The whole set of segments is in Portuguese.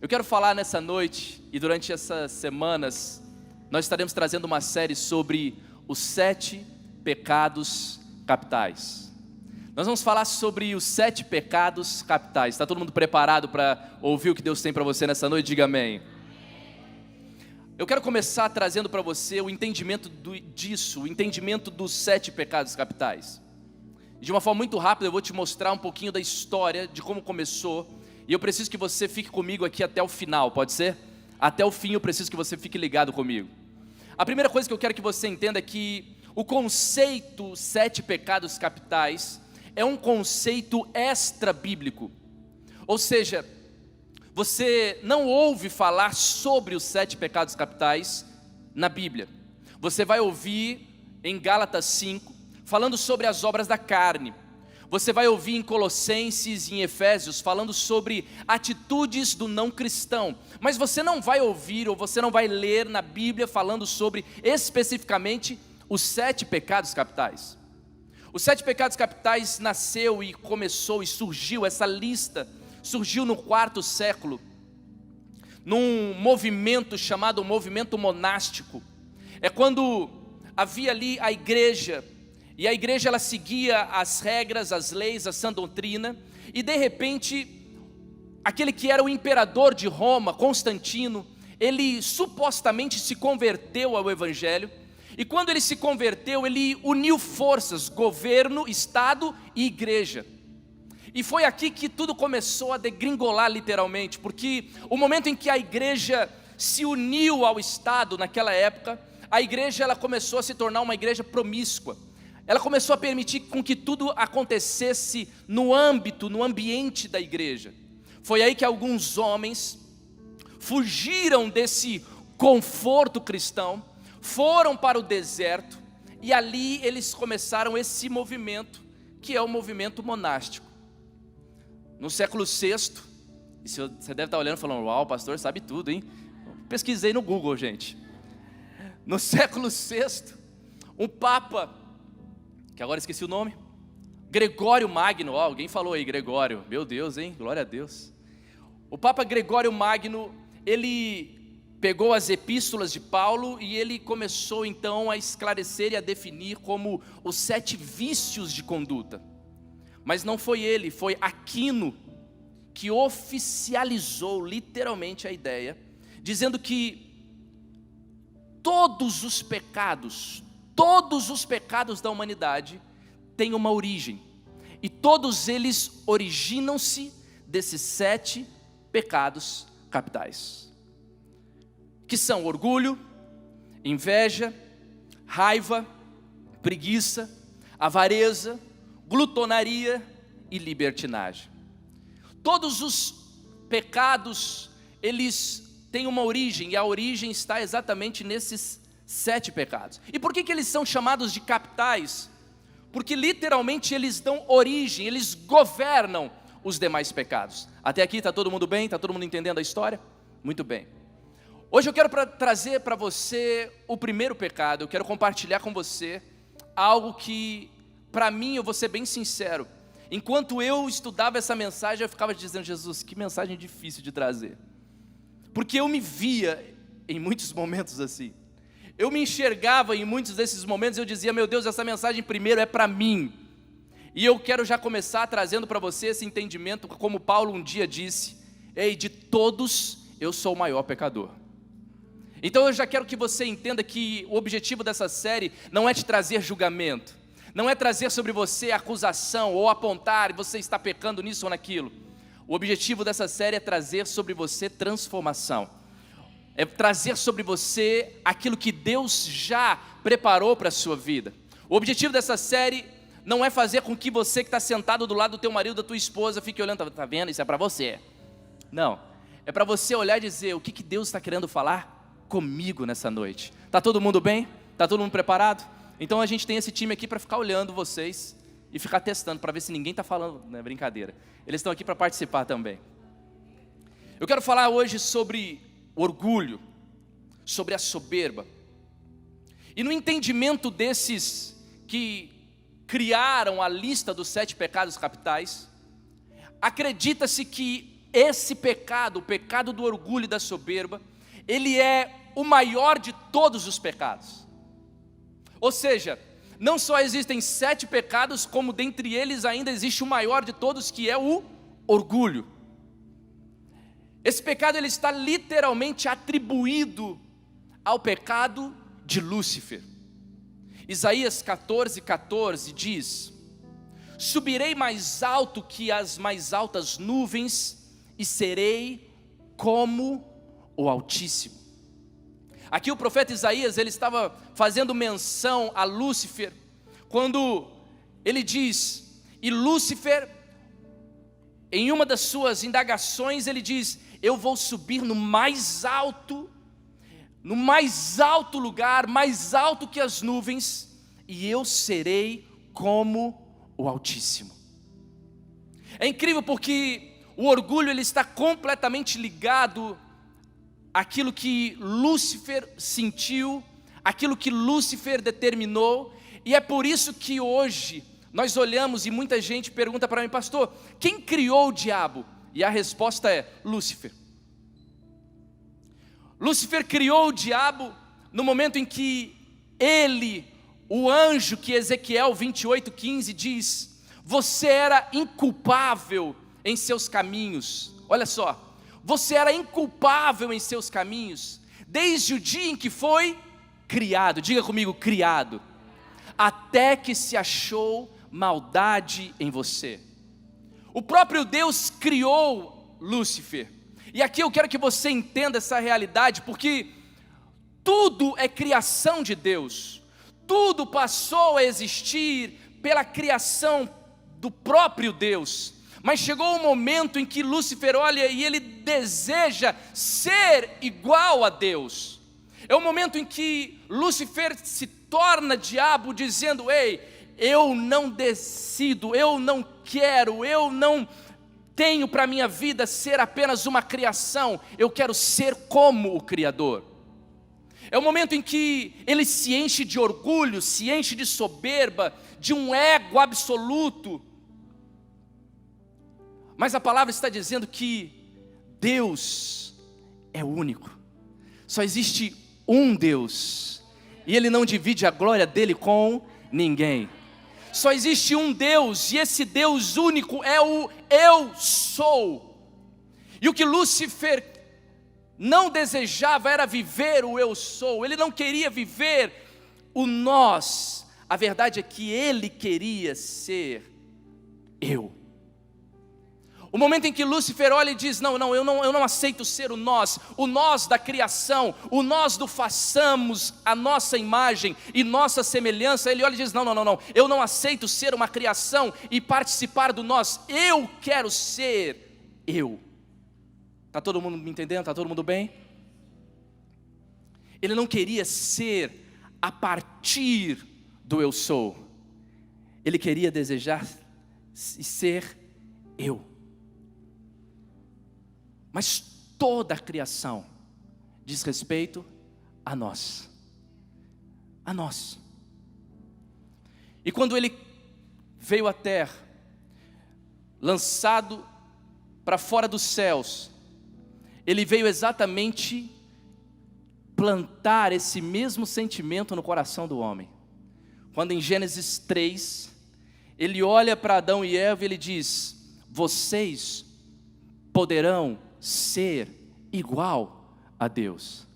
Eu quero falar nessa noite e durante essas semanas nós estaremos trazendo uma série sobre os 7 pecados capitais. Nós vamos falar sobre os 7 pecados capitais. Está todo mundo preparado para ouvir o que Deus tem para você nessa noite? Diga amém. Eu quero começar trazendo para você o entendimento disso, o entendimento dos 7 pecados capitais. De uma forma muito rápida eu vou te mostrar um pouquinho da história, de como começou. E eu preciso que você fique comigo aqui até o final, pode ser? Até o fim eu preciso que você fique ligado comigo. A primeira coisa que eu quero que você entenda é que o conceito 7 pecados capitais é um conceito extra-bíblico. Ou seja, você não ouve falar sobre os 7 pecados capitais na Bíblia. Você vai ouvir em Gálatas 5, falando sobre as obras da carne. Você vai ouvir em Colossenses e em Efésios falando sobre atitudes do não cristão. Mas você não vai ouvir ou você não vai ler na Bíblia falando sobre especificamente os 7 pecados capitais. Os 7 pecados capitais nasceu e começou e surgiu, essa lista surgiu no 4º século, num movimento chamado movimento monástico. É quando havia ali a igreja, e a igreja ela seguia as regras, as leis, a sã doutrina, e de repente, aquele que era o imperador de Roma, Constantino, ele supostamente se converteu ao evangelho, e quando ele se converteu, ele uniu forças, governo, estado e igreja. E foi aqui que tudo começou a degringolar literalmente, porque o momento em que a igreja se uniu ao estado naquela época, a igreja ela começou a se tornar uma igreja promíscua. Ela começou a permitir com que tudo acontecesse no ambiente da igreja. Foi aí que alguns homens fugiram desse conforto cristão, foram para o deserto, e ali eles começaram esse movimento, que é o movimento monástico. No século VI, e você deve estar olhando e falando, uau, o pastor sabe tudo, hein? Pesquisei no Google, gente. No século VI, um papa, que agora esqueci o nome, Gregório Magno, alguém falou aí, Gregório, meu Deus, hein, glória a Deus. O Papa Gregório Magno, ele pegou as epístolas de Paulo e ele começou então a esclarecer e a definir como os 7 vícios de conduta. Mas não foi ele, foi Aquino que oficializou literalmente a ideia, dizendo que todos os pecados da humanidade têm uma origem, e todos eles originam-se desses 7 pecados capitais, que são orgulho, inveja, raiva, preguiça, avareza, glutonaria e libertinagem. Todos os pecados, eles têm uma origem, e a origem está exatamente nesses 7 pecados. E por que eles são chamados de capitais? Porque literalmente eles dão origem, eles governam os demais pecados. Até aqui está todo mundo bem? Está todo mundo entendendo a história? Muito bem. Hoje eu quero trazer para você o primeiro pecado. Eu quero compartilhar com você algo que, para mim, eu vou ser bem sincero, enquanto eu estudava essa mensagem, eu ficava dizendo, Jesus, que mensagem difícil de trazer. Porque eu me via em muitos momentos assim. Eu me enxergava em muitos desses momentos, eu dizia, meu Deus, essa mensagem primeiro é para mim. E eu quero já começar trazendo para você esse entendimento, como Paulo um dia disse, ei, de todos eu sou o maior pecador. Então eu já quero que você entenda que o objetivo dessa série não é te trazer julgamento, não é trazer sobre você acusação ou apontar, você está pecando nisso ou naquilo. O objetivo dessa série é trazer sobre você transformação. É trazer sobre você aquilo que Deus já preparou para a sua vida. O objetivo dessa série não é fazer com que você que está sentado do lado do teu marido, da tua esposa, fique olhando, tá vendo, isso é para você. Não, é para você olhar e dizer, o que Deus está querendo falar comigo nessa noite. Está todo mundo bem? Está todo mundo preparado? Então a gente tem esse time aqui para ficar olhando vocês e ficar testando, para ver se ninguém está falando, não é brincadeira. Eles estão aqui para participar também. Eu quero falar hoje sobre orgulho, sobre a soberba. E no entendimento desses que criaram a lista dos 7 pecados capitais, acredita-se que esse pecado, o pecado do orgulho e da soberba, ele é o maior de todos os pecados. Ou seja, não só existem 7 pecados, como dentre eles ainda existe o maior de todos, que é o orgulho. Esse pecado ele está literalmente atribuído ao pecado de Lúcifer. Isaías 14:14 diz: subirei mais alto que as mais altas nuvens e serei como o Altíssimo. Aqui o profeta Isaías, ele estava fazendo menção a Lúcifer, quando ele diz, e Lúcifer, em uma das suas indagações, ele diz: eu vou subir no mais alto lugar, mais alto que as nuvens, e eu serei como o Altíssimo. É incrível porque o orgulho ele está completamente ligado àquilo que Lúcifer sentiu, aquilo que Lúcifer determinou, e é por isso que hoje nós olhamos e muita gente pergunta para mim: pastor, quem criou o diabo? E a resposta é Lúcifer. Lúcifer criou o diabo no momento em que ele, o anjo que Ezequiel 28:15 diz, você era inculpável em seus caminhos. Olha só, você era inculpável em seus caminhos, desde o dia em que foi criado, diga comigo, criado, até que se achou maldade em você. O próprio Deus criou Lúcifer. E aqui eu quero que você entenda essa realidade, porque tudo é criação de Deus, tudo passou a existir pela criação do próprio Deus, mas chegou um momento em que Lúcifer olha e ele deseja ser igual a Deus. É o momento em que Lúcifer se torna diabo, dizendo: ei, eu não decido, eu não quero, eu não tenho para minha vida ser apenas uma criação, eu quero ser como o Criador. É o momento em que ele se enche de orgulho, se enche de soberba, de um ego absoluto. Mas a palavra está dizendo que Deus é único, só existe um Deus, e Ele não divide a glória dele com ninguém. Só existe um Deus, e esse Deus único é o Eu Sou. E o que Lúcifer não desejava era viver o Eu Sou, ele não queria viver o nós. A verdade é que ele queria ser eu. O momento em que Lúcifer olha e diz: eu não aceito ser o nós da criação, o nós do façamos a nossa imagem e nossa semelhança. Ele olha e diz: não, eu não aceito ser uma criação e participar do nós, eu quero ser eu. Está todo mundo me entendendo? Está todo mundo bem? Ele não queria ser a partir do eu sou, ele queria desejar e ser eu. Mas toda a criação diz respeito a nós. A nós. E quando ele veio à terra, lançado para fora dos céus, ele veio exatamente plantar esse mesmo sentimento no coração do homem. Quando em Gênesis 3, ele olha para Adão e Eva e ele diz: vocês poderão ser igual a Deus.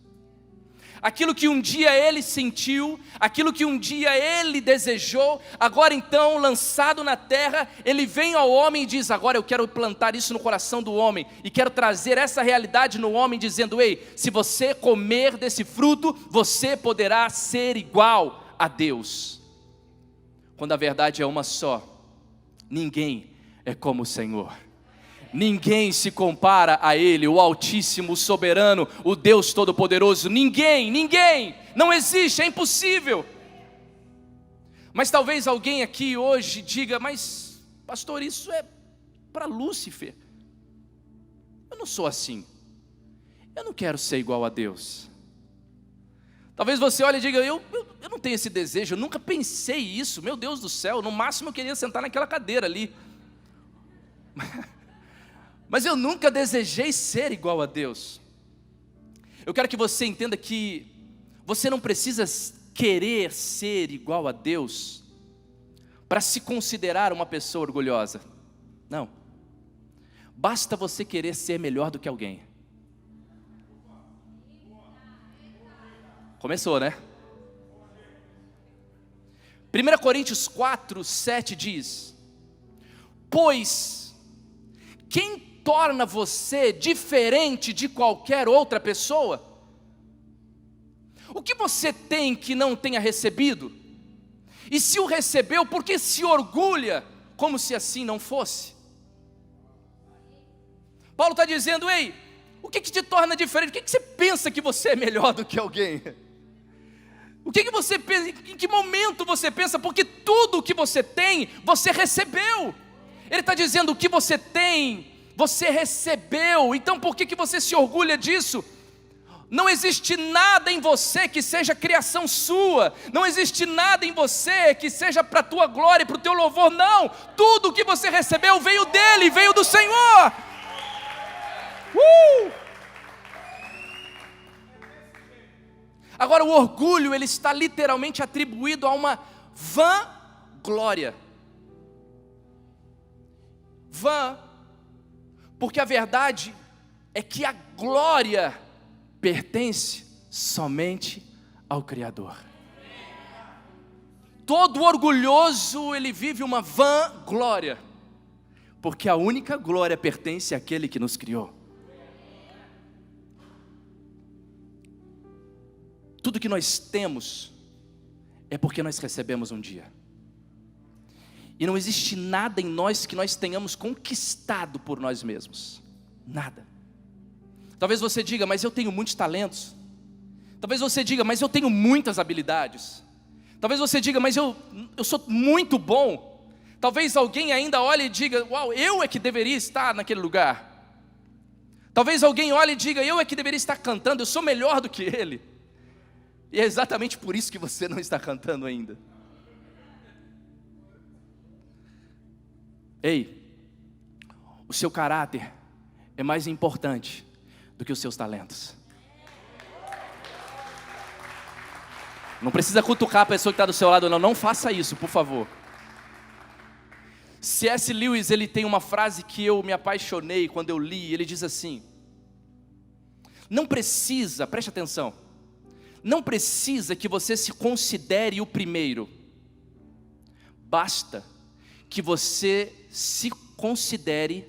Aquilo que um dia ele sentiu, aquilo que um dia ele desejou, agora então, lançado na terra, ele vem ao homem e diz: agora eu quero plantar isso no coração do homem, e quero trazer essa realidade no homem, dizendo: ei, se você comer desse fruto, você poderá ser igual a Deus. Quando a verdade é uma só: ninguém é como o Senhor. Ninguém se compara a Ele, o Altíssimo, o Soberano, o Deus Todo-Poderoso. Ninguém, não existe, é impossível. Mas talvez alguém aqui hoje diga: mas pastor, isso é para Lúcifer. Eu não sou assim, eu não quero ser igual a Deus. Talvez você olhe e diga: eu não tenho esse desejo, eu nunca pensei isso, meu Deus do céu, no máximo eu queria sentar naquela cadeira ali. Mas eu nunca desejei ser igual a Deus. Eu quero que você entenda que você não precisa querer ser igual a Deus para se considerar uma pessoa orgulhosa. Não. Basta você querer ser melhor do que alguém. Começou, né? 1 Coríntios 4, 7 diz: pois quem torna você diferente de qualquer outra pessoa? O que você tem que não tenha recebido? E se o recebeu, por que se orgulha como se assim não fosse? Paulo está dizendo: ei, o que te torna diferente? O que você pensa que você é melhor do que alguém? O que você pensa? Em que momento você pensa? Porque tudo o que você tem, você recebeu. Ele está dizendo: o que você tem, você recebeu. Então por que você se orgulha disso? Não existe nada em você que seja criação sua. Não existe nada em você que seja para a tua glória, para o teu louvor. Não, tudo o que você recebeu veio dele, veio do Senhor. Agora o orgulho, ele está literalmente atribuído a uma vã glória. Vã, porque a verdade é que a glória pertence somente ao Criador. Todo orgulhoso, ele vive uma vã glória, porque a única glória pertence àquele que nos criou. Tudo que nós temos é porque nós recebemos um dia. E não existe nada em nós que nós tenhamos conquistado por nós mesmos. Nada. Talvez você diga: mas eu tenho muitos talentos. Talvez você diga: mas eu tenho muitas habilidades. Talvez você diga: mas eu sou muito bom. Talvez alguém ainda olhe e diga: uau, eu é que deveria estar naquele lugar. Talvez alguém olhe e diga: eu é que deveria estar cantando, eu sou melhor do que ele. E é exatamente por isso que você não está cantando ainda. Ei, o seu caráter é mais importante do que os seus talentos. Não precisa cutucar a pessoa que está do seu lado, não faça isso, por favor. C.S. Lewis, ele tem uma frase que eu me apaixonei quando eu li. Ele diz assim: não precisa, preste atenção, não precisa que você se considere o primeiro, basta que você se considere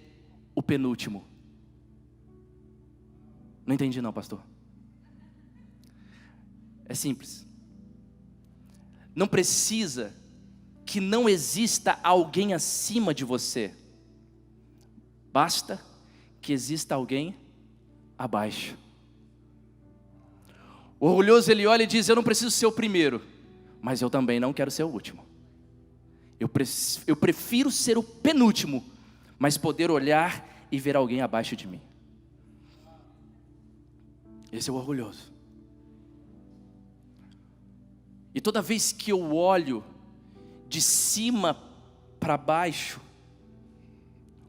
o penúltimo. Não entendi não, pastor. É simples. Não precisa que não exista alguém acima de você, basta que exista alguém abaixo. O orgulhoso, ele olha e diz: eu não preciso ser o primeiro, mas eu também não quero ser o último. Eu prefiro ser o penúltimo, mas poder olhar e ver alguém abaixo de mim. Esse é o orgulhoso. E toda vez que eu olho de cima para baixo,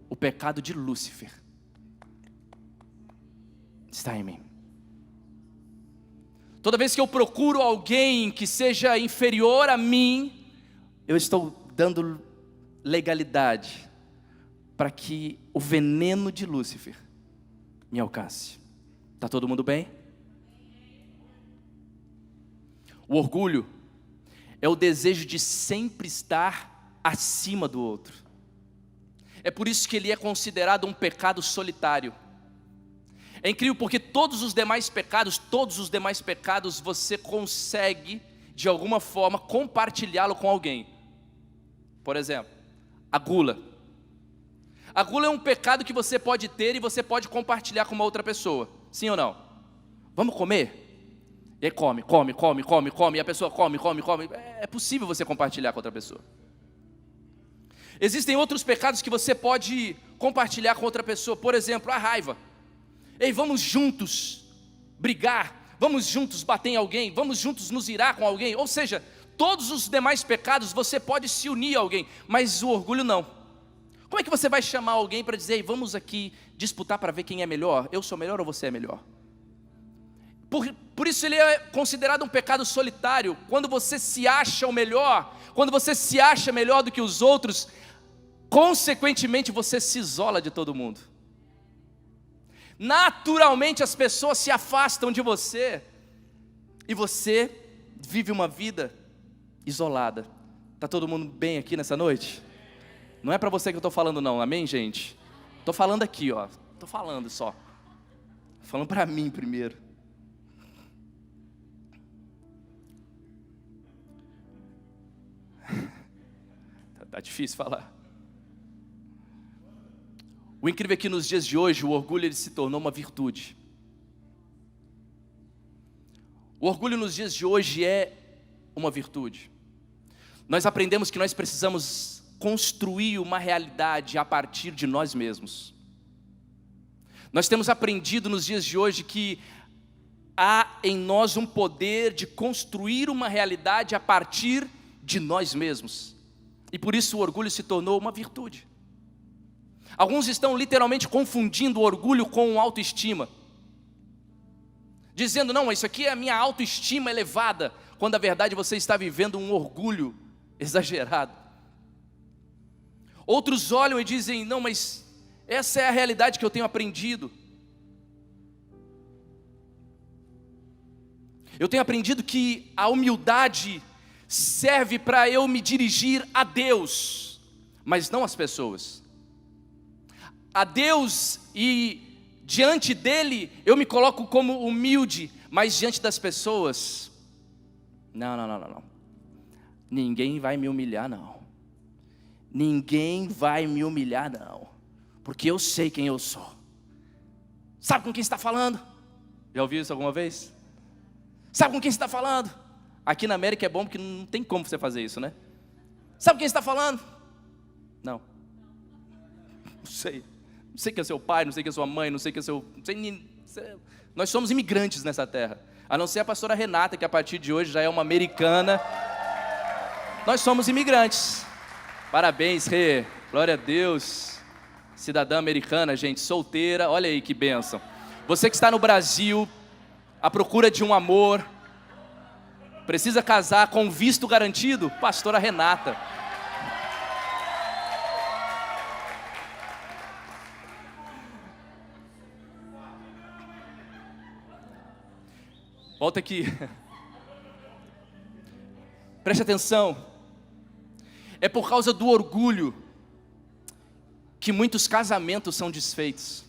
o pecado de Lúcifer está em mim. Toda vez que eu procuro alguém que seja inferior a mim, eu estou dando legalidade para que o veneno de Lúcifer me alcance. Está todo mundo bem? O orgulho é o desejo de sempre estar acima do outro. É por isso que ele é considerado um pecado solitário. É incrível porque todos os demais pecados você consegue, de alguma forma, compartilhá-lo com alguém. Por exemplo, a gula. A gula é um pecado que você pode ter e você pode compartilhar com uma outra pessoa. Sim ou não? Vamos comer? E aí come, e a pessoa come. É possível você compartilhar com outra pessoa. Existem outros pecados que você pode compartilhar com outra pessoa. Por exemplo, a raiva. Ei, vamos juntos brigar, vamos juntos bater em alguém, vamos juntos nos irar com alguém. Ou seja, todos os demais pecados você pode se unir a alguém, mas o orgulho não. Como é que você vai chamar alguém para dizer: vamos aqui disputar para ver quem é melhor? Eu sou melhor ou você é melhor? Por isso ele é considerado um pecado solitário. Quando você se acha o melhor, quando você se acha melhor do que os outros, consequentemente você se isola de todo mundo. Naturalmente as pessoas se afastam de você, e você vive uma vida isolada. Está todo mundo bem aqui nessa noite? Não é para você que eu estou falando não, amém, gente? Estou falando aqui, ó. Estou falando só. Falando para mim primeiro. Tá difícil falar. O incrível é que nos dias de hoje o orgulho ele se tornou uma virtude. O orgulho nos dias de hoje é uma virtude. Nós aprendemos que nós precisamos construir uma realidade a partir de nós mesmos. Nós temos aprendido nos dias de hoje que há em nós um poder de construir uma realidade a partir de nós mesmos. E por isso o orgulho se tornou uma virtude. Alguns estão literalmente confundindo o orgulho com autoestima, dizendo: não, isso aqui é a minha autoestima elevada, quando na verdade você está vivendo um orgulho exagerado. Outros olham e dizem: não, mas essa é a realidade que eu tenho aprendido. Eu tenho aprendido que a humildade serve para eu me dirigir a Deus, mas não às pessoas. A Deus, e diante dele eu me coloco como humilde, mas diante das pessoas, não. Ninguém vai me humilhar não. Ninguém vai me humilhar não, porque eu sei quem eu sou. Sabe com quem está falando? Já ouviu isso alguma vez? Sabe com quem está falando? Aqui na América é bom porque não tem como você fazer isso, né? Sabe quem está falando? Não sei. Não sei quem é seu pai, não sei quem é sua mãe, não sei quem é seu... Nós somos imigrantes nessa terra. A não ser a pastora Renata, que a partir de hoje já é uma americana. Nós somos imigrantes. Parabéns, Rê. Glória a Deus. Cidadã americana, gente, solteira. Olha aí que bênção. Você que está no Brasil, à procura de um amor, precisa casar com visto garantido? Pastora Renata. Volta aqui. Preste atenção. É por causa do orgulho que muitos casamentos são desfeitos.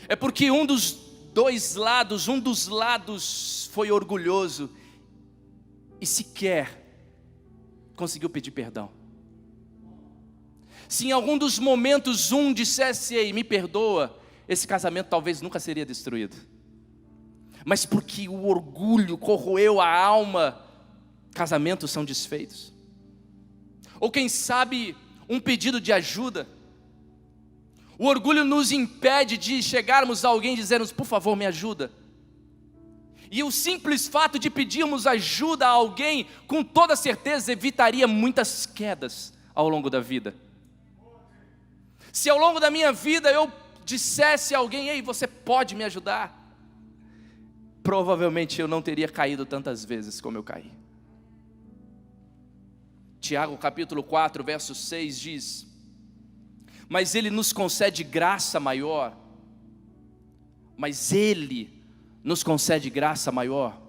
É porque um dos lados foi orgulhoso e sequer conseguiu pedir perdão. Se em algum dos momentos um dissesse: ei, me perdoa, esse casamento talvez nunca seria destruído. Mas porque o orgulho corroeu a alma, casamentos são desfeitos. Ou quem sabe, um pedido de ajuda. O orgulho nos impede de chegarmos a alguém e dizermos: por favor, me ajuda. E o simples fato de pedirmos ajuda a alguém, com toda certeza evitaria muitas quedas ao longo da vida. Se ao longo da minha vida eu dissesse a alguém: ei, você pode me ajudar? Provavelmente eu não teria caído tantas vezes como eu caí. Tiago capítulo 4, verso 6 diz: mas Ele nos concede graça maior. Mas Ele nos concede graça maior.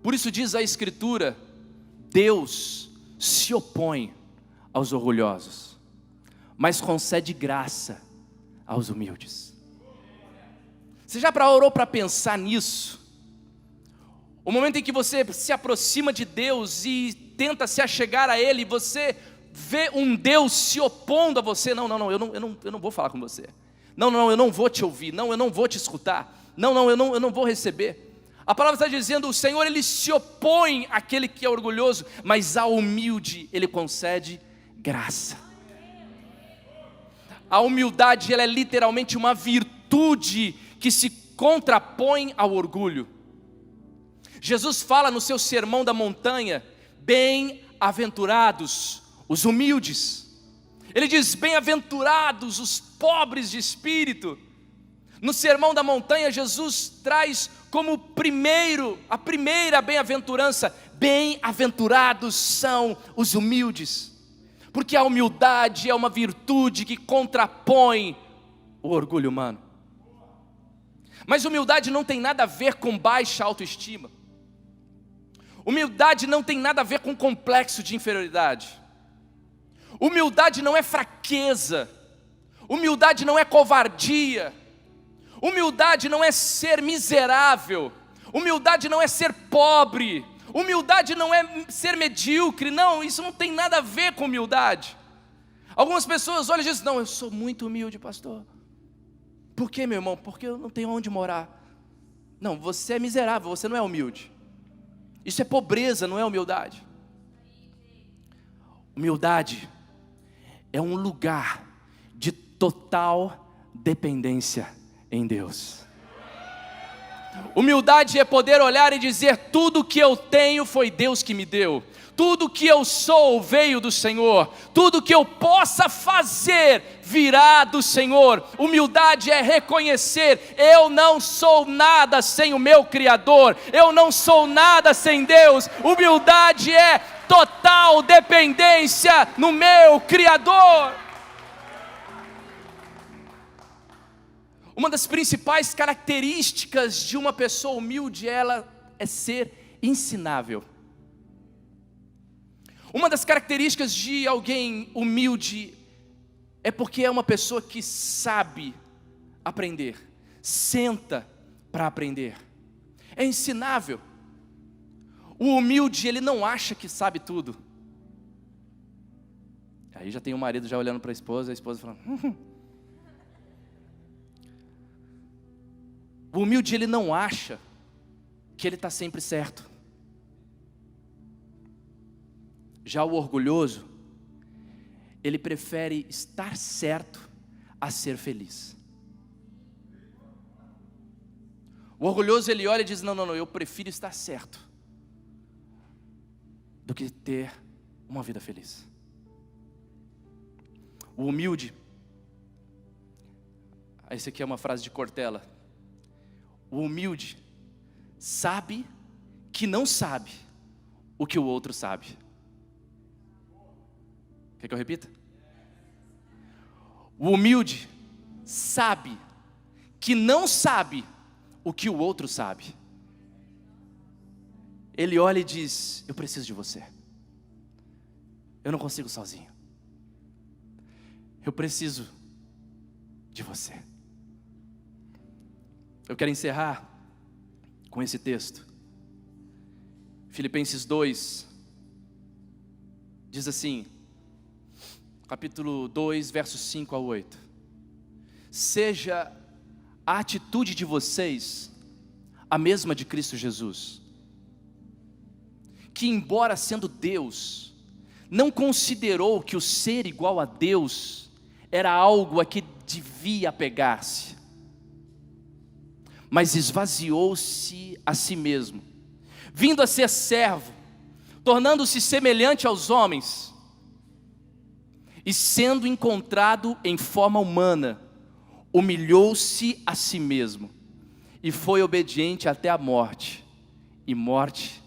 Por isso diz a Escritura: Deus se opõe aos orgulhosos, mas concede graça aos humildes. Você já parou para pensar nisso? O momento em que você se aproxima de Deus e tenta se achegar a Ele, você vê um Deus se opondo a você. Não, eu não vou falar com você. Não, eu não vou te ouvir. Não, eu não vou te escutar. Não, eu não vou receber. A palavra está dizendo: o Senhor, Ele se opõe àquele que é orgulhoso, mas ao humilde Ele concede graça. A humildade, ela é literalmente uma virtude que se contrapõe ao orgulho. Jesus fala no seu sermão da montanha: bem-aventurados os humildes. Ele diz: bem-aventurados os pobres de espírito. No Sermão da Montanha, Jesus traz como a primeira bem-aventurança: bem-aventurados são os humildes, porque a humildade é uma virtude que contrapõe o orgulho humano. Mas humildade não tem nada a ver com baixa autoestima. Humildade não tem nada a ver com complexo de inferioridade. Humildade não é fraqueza. Humildade não é covardia. Humildade não é ser miserável. Humildade não é ser pobre. Humildade não é ser medíocre. Não, isso não tem nada a ver com humildade. Algumas pessoas olham e dizem: não, eu sou muito humilde, pastor. Por quê, meu irmão? Porque eu não tenho onde morar. Não, você é miserável, você não é humilde. Isso é pobreza, não é humildade. Humildade é um lugar de total dependência em Deus. Humildade é poder olhar e dizer: tudo que eu tenho foi Deus que me deu. Tudo que eu sou veio do Senhor. Tudo que eu possa fazer virá do Senhor. Humildade é reconhecer: eu não sou nada sem o meu Criador. Eu não sou nada sem Deus. Humildade é total dependência no meu Criador. Uma das principais características de uma pessoa humilde, ela é ser ensinável. Uma das características de alguém humilde é porque é uma pessoa que sabe aprender, senta para aprender, é ensinável. O humilde, ele não acha que sabe tudo. Aí já tem o marido já olhando para a esposa falando: O humilde, ele não acha que ele está sempre certo. Já o orgulhoso, ele prefere estar certo a ser feliz. O orgulhoso, ele olha e diz: não, eu prefiro estar certo do que ter uma vida feliz. O humilde, esse aqui é uma frase de Cortella: o humilde sabe que não sabe o que o outro sabe. Quer que eu repita? O humilde sabe que não sabe o que o outro sabe. Ele olha e diz: eu preciso de você. Eu não consigo sozinho. Eu preciso de você. Eu quero encerrar com esse texto. Filipenses 2 diz assim, capítulo 2, versos 5 a 8: seja a atitude de vocês a mesma de Cristo Jesus, que embora sendo Deus, não considerou que o ser igual a Deus era algo a que devia apegar-se, mas esvaziou-se a si mesmo, vindo a ser servo, tornando-se semelhante aos homens, e sendo encontrado em forma humana, humilhou-se a si mesmo, e foi obediente até a morte, e morte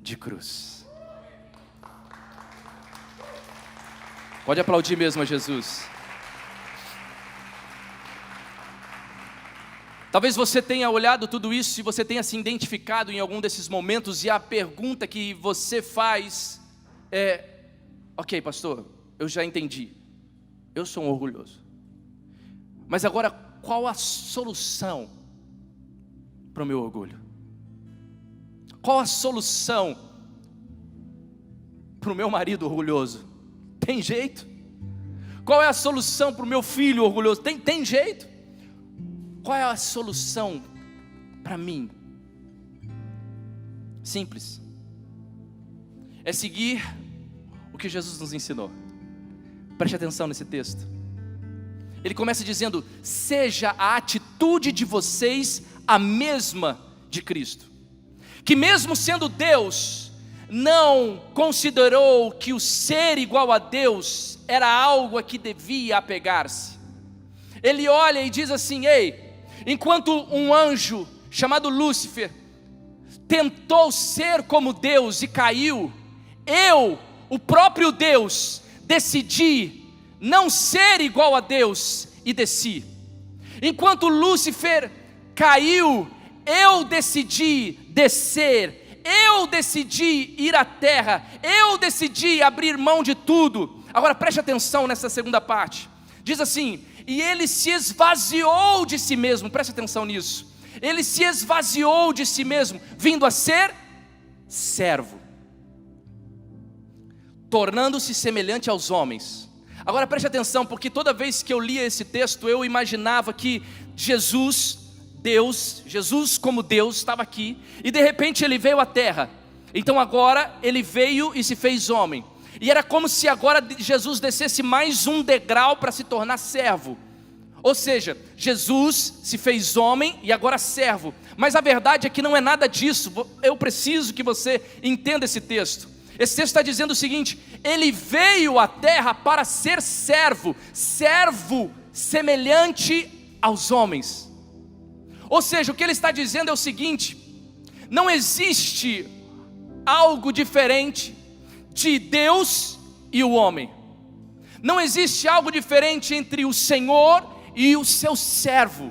de cruz. Pode aplaudir mesmo a Jesus. Talvez você tenha olhado tudo isso e você tenha se identificado em algum desses momentos, e a pergunta que você faz é: ok, pastor, eu já entendi, eu sou um orgulhoso, mas agora qual a solução para o meu orgulho? Qual a solução para o meu marido orgulhoso? Tem jeito? Qual é a solução para o meu filho orgulhoso? Tem jeito? Qual é a solução para mim? Simples. É seguir o que Jesus nos ensinou. Preste atenção nesse texto. Ele começa dizendo: seja a atitude de vocês a mesma de Cristo, que mesmo sendo Deus, não considerou que o ser igual a Deus era algo a que devia apegar-se. Ele olha e diz assim: ei, enquanto um anjo chamado Lúcifer tentou ser como Deus e caiu, eu, o próprio Deus, decidi não ser igual a Deus e desci. Enquanto Lúcifer caiu, eu decidi descer, eu decidi ir à terra, eu decidi abrir mão de tudo. Agora preste atenção nessa segunda parte. Diz assim: e ele se esvaziou de si mesmo. Preste atenção nisso. Ele se esvaziou de si mesmo, vindo a ser servo, tornando-se semelhante aos homens. Agora preste atenção, porque toda vez que eu lia esse texto, eu imaginava que Jesus, Deus, Jesus como Deus estava aqui, e de repente ele veio à terra. Então agora ele veio e se fez homem, e era como se agora Jesus descesse mais um degrau para se tornar servo. Ou seja, Jesus se fez homem e agora servo. Mas a verdade é que não é nada disso. Eu preciso que você entenda esse texto. Esse texto está dizendo o seguinte: ele veio à terra para ser servo, servo semelhante aos homens. Ou seja, o que ele está dizendo é o seguinte: não existe algo diferente de Deus e o homem. Não existe algo diferente entre o Senhor e o seu servo.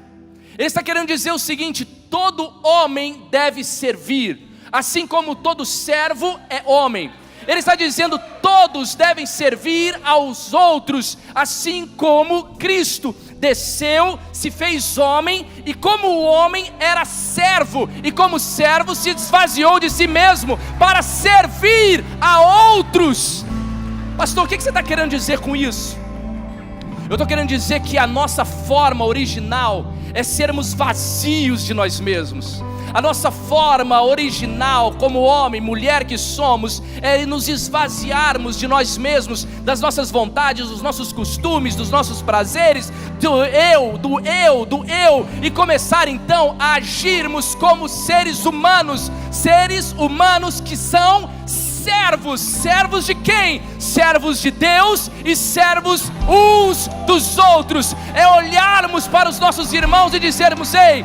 Ele está querendo dizer o seguinte: todo homem deve servir, assim como todo servo é homem. Ele está dizendo: todos devem servir aos outros, assim como Cristo desceu, se fez homem, e como o homem era servo, e como servo se esvaziou de si mesmo para servir a outros. Pastor, o que você está querendo dizer com isso? Eu estou querendo dizer que a nossa forma original é sermos vazios de nós mesmos. A nossa forma original como homem, mulher que somos, é nos esvaziarmos de nós mesmos, das nossas vontades, dos nossos costumes, dos nossos prazeres, do eu, e começar então a agirmos como seres humanos que são servos. Servos de quem? Servos de Deus e servos uns dos outros. É olharmos para os nossos irmãos e dizermos: ei,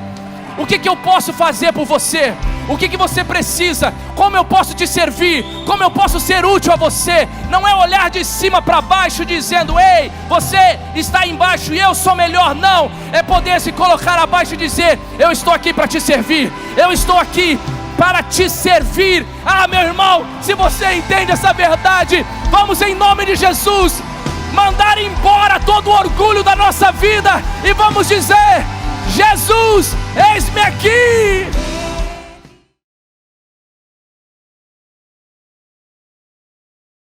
o que eu posso fazer por você? O que você precisa? Como eu posso te servir? Como eu posso ser útil a você? Não é olhar de cima para baixo dizendo: ei, você está embaixo e eu sou melhor. Não, é poder se colocar abaixo e dizer: eu estou aqui para te servir, eu estou aqui para te servir. Ah, meu irmão, se você entende essa verdade, vamos em nome de Jesus mandar embora todo o orgulho da nossa vida e vamos dizer: Jesus, eis-me aqui.